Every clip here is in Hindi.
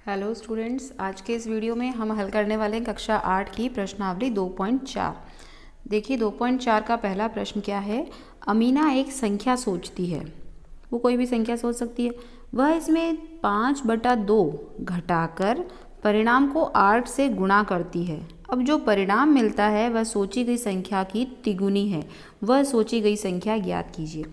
हेलो स्टूडेंट्स, आज के इस वीडियो में हम हल करने वाले हैं कक्षा 8 की प्रश्नावली 2.4। देखिए 2.4 का पहला प्रश्न क्या है। अमीना एक संख्या सोचती है, वो कोई भी संख्या सोच सकती है। वह इसमें 5/2 घटाकर परिणाम को 8 से गुणा करती है। अब जो परिणाम मिलता है वह सोची गई संख्या की तिगुनी है। वह सोची गई संख्या ज्ञात कीजिए।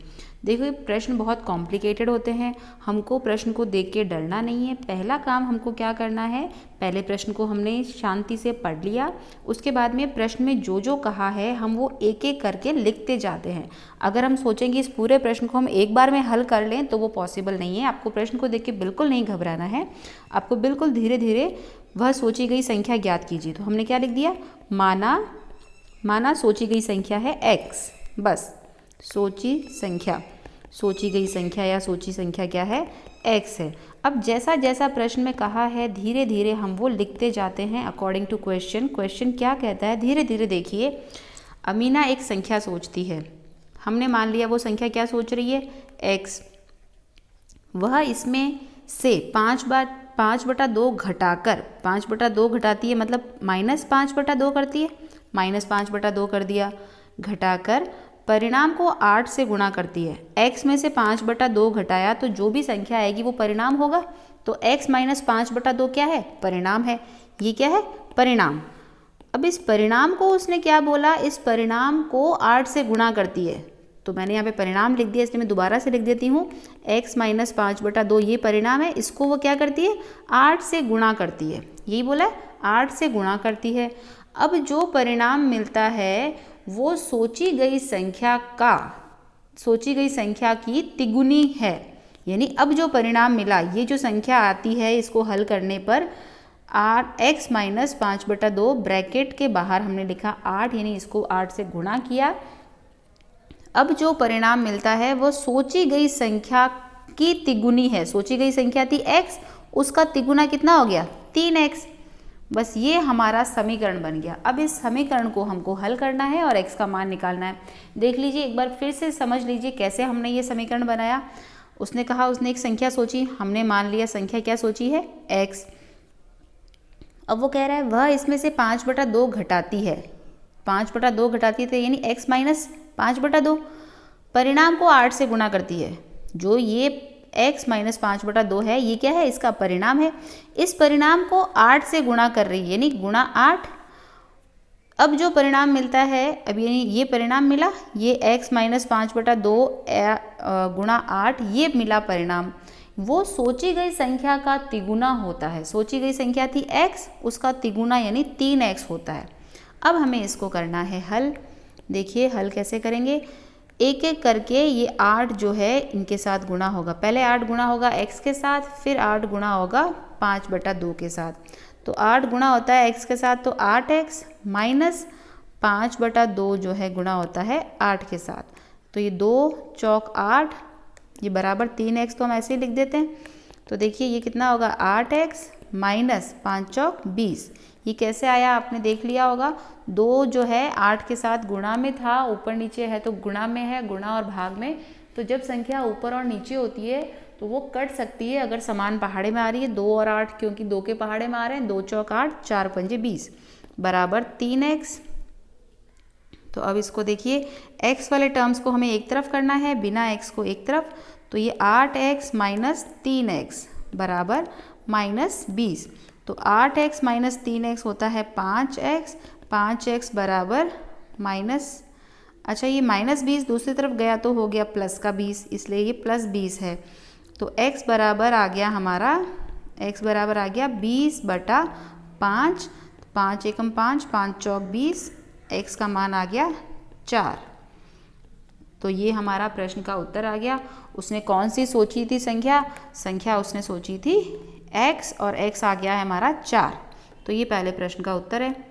देखो प्रश्न बहुत कॉम्प्लिकेटेड होते हैं, हमको प्रश्न को देख के डरना नहीं है। पहला काम हमको क्या करना है, पहले प्रश्न को हमने शांति से पढ़ लिया, उसके बाद में प्रश्न में जो जो कहा है हम वो एक एक करके लिखते जाते हैं। अगर हम सोचेंगे इस पूरे प्रश्न को हम एक बार में हल कर लें तो वो पॉसिबल नहीं है। आपको प्रश्न को देख के बिल्कुल नहीं घबराना है, आपको बिल्कुल धीरे धीरे वह सोची गई संख्या ज्ञात कीजिए। तो हमने क्या लिख दिया, माना सोची गई संख्या है x। बस सोची गई संख्या या सोची संख्या क्या है, x है। अब जैसा जैसा प्रश्न में कहा है धीरे धीरे हम वो लिखते जाते हैं अकॉर्डिंग टू क्वेश्चन। क्वेश्चन क्या कहता है, धीरे धीरे देखिए। अमीना एक संख्या सोचती है, हमने मान लिया वो संख्या क्या सोच रही है, x। वह इसमें से 5/2 घटाकर, 5/2 घटाती है मतलब -5/2 करती है, -5/2 कर दिया, घटाकर परिणाम को 8 से गुणा करती है। x में से 5/2 घटाया तो जो भी संख्या आएगी वो परिणाम होगा। तो x - 5/2 क्या है, परिणाम है। ये क्या है, परिणाम। अब इस परिणाम को उसने क्या बोला, इस परिणाम को 8 से गुणा करती है। तो मैंने यहाँ पे परिणाम लिख दिया, इसलिए मैं दोबारा से लिख देती हूँ। x - 5/2 ये परिणाम है, इसको वो क्या करती है, 8 से गुणा करती है। यही बोला है, 8 से गुणा करती है। अब जो परिणाम मिलता है वो सोची गई संख्या की तिगुनी है। यानी अब जो परिणाम मिला, ये जो संख्या आती है इसको हल करने पर x - 5/2 ब्रैकेट के बाहर हमने लिखा 8, यानी इसको 8 से गुणा किया। अब जो परिणाम मिलता है वो सोची गई संख्या की तिगुनी है। सोची गई संख्या थी x, उसका तिगुना कितना हो गया, 3x। बस ये हमारा समीकरण बन गया। अब इस समीकरण को हमको हल करना है और x का मान निकालना है। देख लीजिए एक बार फिर से समझ लीजिए कैसे हमने ये समीकरण बनाया। उसने कहा उसने एक संख्या सोची, हमने मान लिया संख्या क्या सोची है, x। अब वो कह रहा है वह इसमें से 5/2 घटाती है, 5/2 घटाती है यानी x - 5/2, परिणाम को 8 से गुणा करती है। जो ये x - 5/2 है ये क्या है, इसका परिणाम है। इस परिणाम को 8 से गुणा कर रही है यानी गुणा 8। अब जो परिणाम मिलता है, अब यानी ये परिणाम मिला, ये x - 5/2 गुणा 8 ये मिला परिणाम। वो सोची गई संख्या का तिगुना होता है। सोची गई संख्या थी x, उसका तिगुना यानी 3x होता है। अब हमें इसको करना है हल। देखिए हल कैसे करेंगे, एक एक करके ये 8 जो है इनके साथ गुणा होगा। पहले 8 गुणा होगा x के साथ, फिर 8 गुणा होगा 5/2 के साथ। तो 8 गुणा होता है x के साथ तो 8x माइनस 5/2 जो है गुणा होता है 8 के साथ। तो ये 2 चौक 8, ये बराबर 3x, तो हम ऐसे ही लिख देते हैं। तो देखिए ये कितना होगा, 8x माइनस 5 चौक 20। ये कैसे आया आपने देख लिया होगा। 2 जो है 8 के साथ गुणा में था, ऊपर नीचे है तो गुणा में है, गुणा और भाग में। तो जब संख्या ऊपर और नीचे होती है तो वो कट सकती है अगर समान पहाड़े में आ रही है। 2 और 8 क्योंकि 2 के पहाड़े में आ रहे हैं, 2 चौक 8, 4 पंजे 20 बराबर 3x। तो अब इसको देखिए x वाले टर्म्स को हमें एक तरफ करना है, बिना x को एक तरफ। तो ये 8x माइनस 3x बराबर -20। तो 8x माइनस 3x होता है 5x, 5x बराबर अच्छा ये -20 दूसरी तरफ गया तो हो गया प्लस का 20, इसलिए ये +20 है। तो x बराबर आ गया हमारा, x बराबर आ गया 20/5, 5 एकम 5, 5 चौक 20, x का मान आ गया 4। तो ये हमारा प्रश्न का उत्तर आ गया। उसने कौन सी सोची थी संख्या उसने सोची थी x, और x आ गया है हमारा 4। तो ये पहले प्रश्न का उत्तर है।